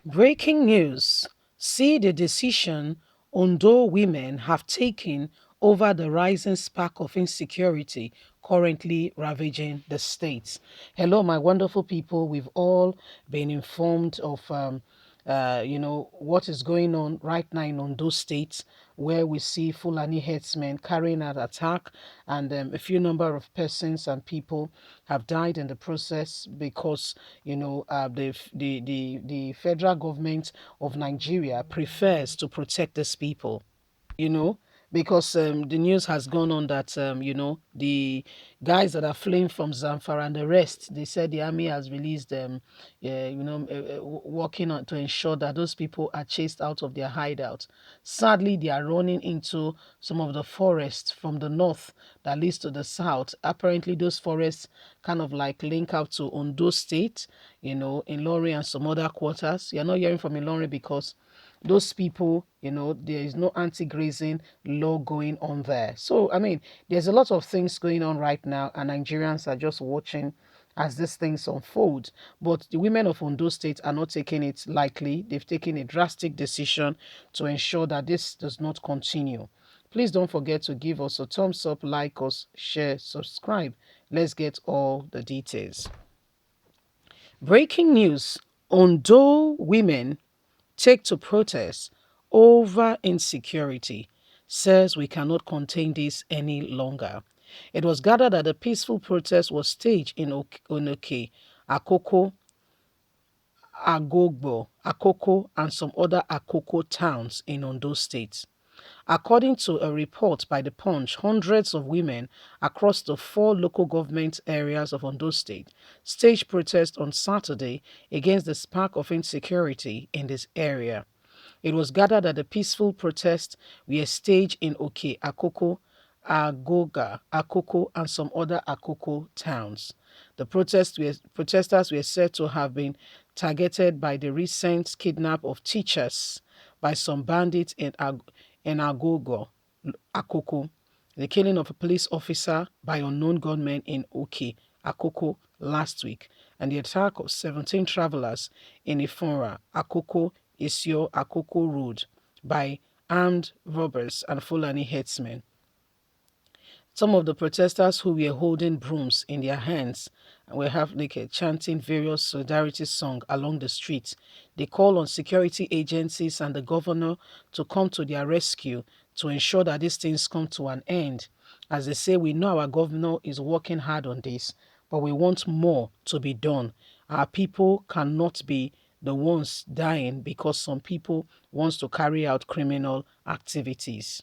Breaking news. See the decision Ondo women have taken over the rising spark of insecurity currently ravaging the states. Hello, my wonderful people. We've all been informed of, what is going on right now in Ondo State, where we see Fulani herdsmen carrying out attack, and a few number of persons and people have died in the process because the federal government of Nigeria prefers to protect these people, you know, because the news has gone on that, the guys that are fleeing from Zamfara and the rest, they said the army has released them, working on to ensure that those people are chased out of their hideout. Sadly, they are running into some of the forests from the north that leads to the south. Apparently, those forests kind of like link out to Ondo State, in Lorry and some other quarters. You're not hearing from Ilori because those people, there is no anti-grazing law going on there. So, I mean, there's a lot of things going on right now, and Nigerians are just watching as these things unfold. But the women of Ondo State are not taking it lightly. They've taken a drastic decision to ensure that this does not continue. Please don't forget to give us a thumbs up, like us, share, subscribe. Let's get all the details. Breaking news. Ondo women take to protest over insecurity, says we cannot contain this any longer. It was gathered that a peaceful protest was staged in Onoke, Akoko, Agogbo, Akoko, and some other Akoko towns in Ondo State. According to a report by The Punch, hundreds of women across the 4 local government areas of Ondo State staged protest on Saturday against the spark of insecurity in this area. It was gathered that the peaceful protests were staged in Oke, Akoko, Agoga, Akoko, and some other Akoko towns. The protesters were said to have been targeted by the recent kidnap of teachers by some bandits in Agogo, Akoko, the killing of a police officer by unknown gunmen in Oke, Akoko last week, and the attack of 17 travelers in Ifonra, Akoko, Isio, Akoko Road by armed robbers and Fulani herdsmen. Some of the protesters who were holding brooms in their hands were chanting various solidarity songs along the streets. They call on security agencies and the governor to come to their rescue to ensure that these things come to an end. As they say, we know our governor is working hard on this, but we want more to be done. Our people cannot be the ones dying because some people wants to carry out criminal activities.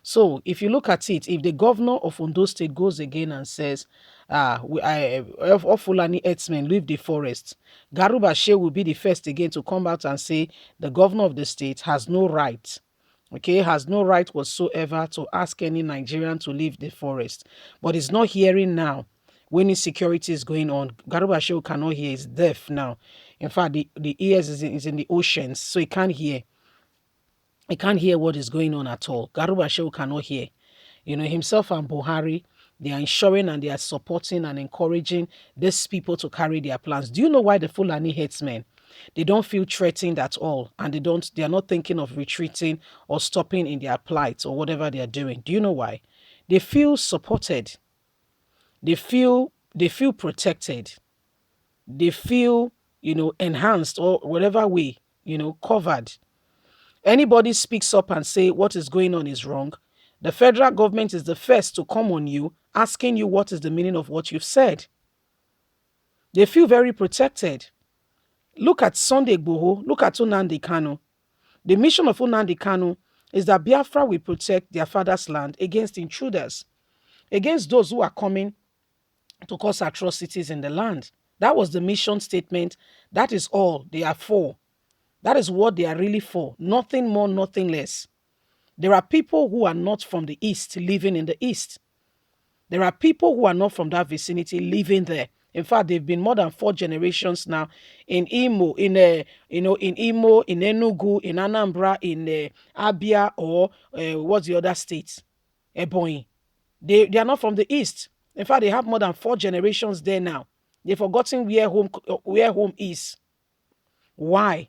So if you look at it, if the governor of Ondo State goes again and says, of Fulani herdsmen leave the forest, Garuba Shea will be the first again to come out and say the governor of the state has no right, has no right whatsoever to ask any Nigerian to leave the forest. But he's not hearing now when insecurity is going on. Garuba Shea cannot hear, he's deaf now. In fact, the ears is in the oceans, so he can't hear. He can't hear what is going on at all. Garuba Shehu cannot hear. Himself and Buhari, they are ensuring and they are supporting and encouraging these people to carry their plans. Do you know why the Fulani herdsmen? They don't feel threatened at all, and they are not thinking of retreating or stopping in their plight or whatever they are doing. Do you know why? They feel supported. They feel protected. They feel, enhanced or whatever way, covered. Anybody speaks up and say what is going on is wrong, the federal government is the first to come on you, asking you what is the meaning of what you've said. They feel very protected. Look at Sunday Igboho, look at Nnamdi Kanu. The mission of Nnamdi Kanu is that Biafra will protect their father's land against intruders, against those who are coming to cause atrocities in the land. That was the mission statement. That is all they are for. That is what they are really for. Nothing more, nothing less. There are people who are not from the East living in the East. There are people who are not from that vicinity living there. In fact, they've been more than 4 generations now in Imo, in Imo, in Enugu, in Anambra, in Abia, or what's the other state? Ebonyi. They are not from the East. In fact, they have more than 4 generations there now. They've forgotten where home is. Why?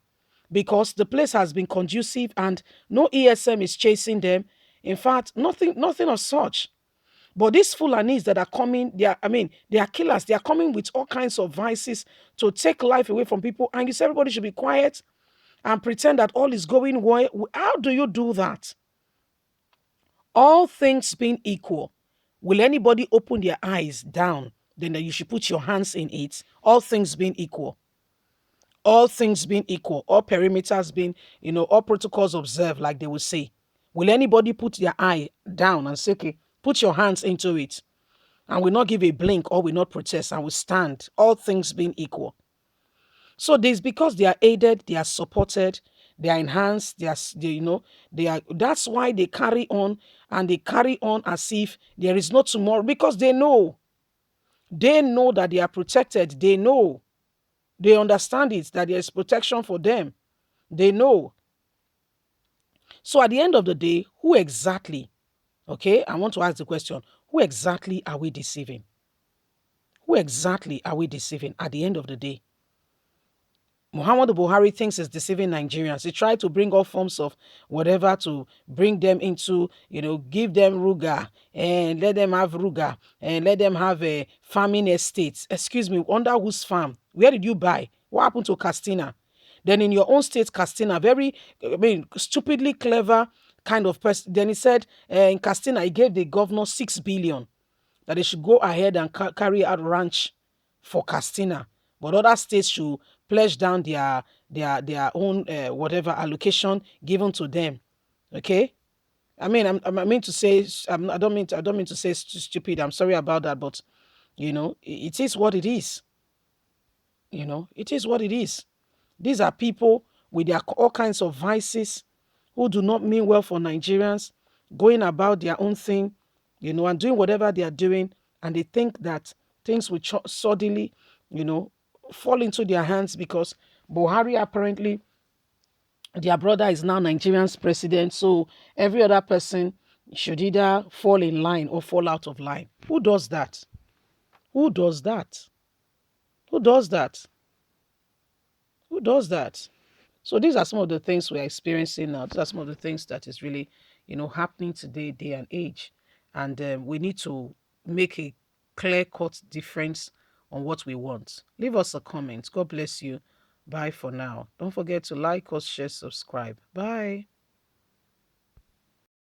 because the place has been conducive and no ESM is chasing them. In fact, nothing of such. But these Fulanis that are coming, they are killers. They are coming with all kinds of vices to take life away from people. And you say everybody should be quiet and pretend that all is going well. How do you do that? All things being equal, will anybody open their eyes down? Then you should put your hands in it. All things being equal. All things being equal, all perimeters being, all protocols observed, like they will say. Will anybody put their eye down and say, okay, put your hands into it, and will not give a blink or will not protest and will stand, all things being equal? So this, because they are aided, they are supported, they are enhanced, they are, that's why they carry on, and they carry on as if there is no tomorrow, because they know that they are protected. They understand it, that there is protection for them. They know. So at the end of the day, who exactly, okay, I want to ask the question, who exactly are we deceiving? Who exactly are we deceiving at the end of the day? Muhammadu Buhari thinks he's deceiving Nigerians. He tried to bring all forms of whatever to bring them into, give them Ruga and let them have Ruga and let them have a farming estates. Excuse me, under whose farm? Where did you buy? What happened to Castina? Then in your own state, Castina, very, stupidly clever kind of person. Then he said in Castina, he gave the governor 6 billion that they should go ahead and carry out ranch for Castina, but other states should pledge down their own whatever allocation given to them. Okay, I mean to say, I don't mean to say stupid. I'm sorry about that, but it is what it is. It is what it is. These are people with their all kinds of vices who do not mean well for Nigerians, going about their own thing, and doing whatever they are doing, and they think that things will suddenly, fall into their hands because Buhari apparently, their brother is now Nigerian's president, so every other person should either fall in line or fall out of line. Who does that? Who does that? Who does that? Who does that? So these are some of the things we're experiencing now. These are some of the things that is really, happening today, day and age. And we need to make a clear-cut difference on what we want. Leave us a comment. God bless you. Bye for now. Don't forget to like us, share, subscribe. Bye.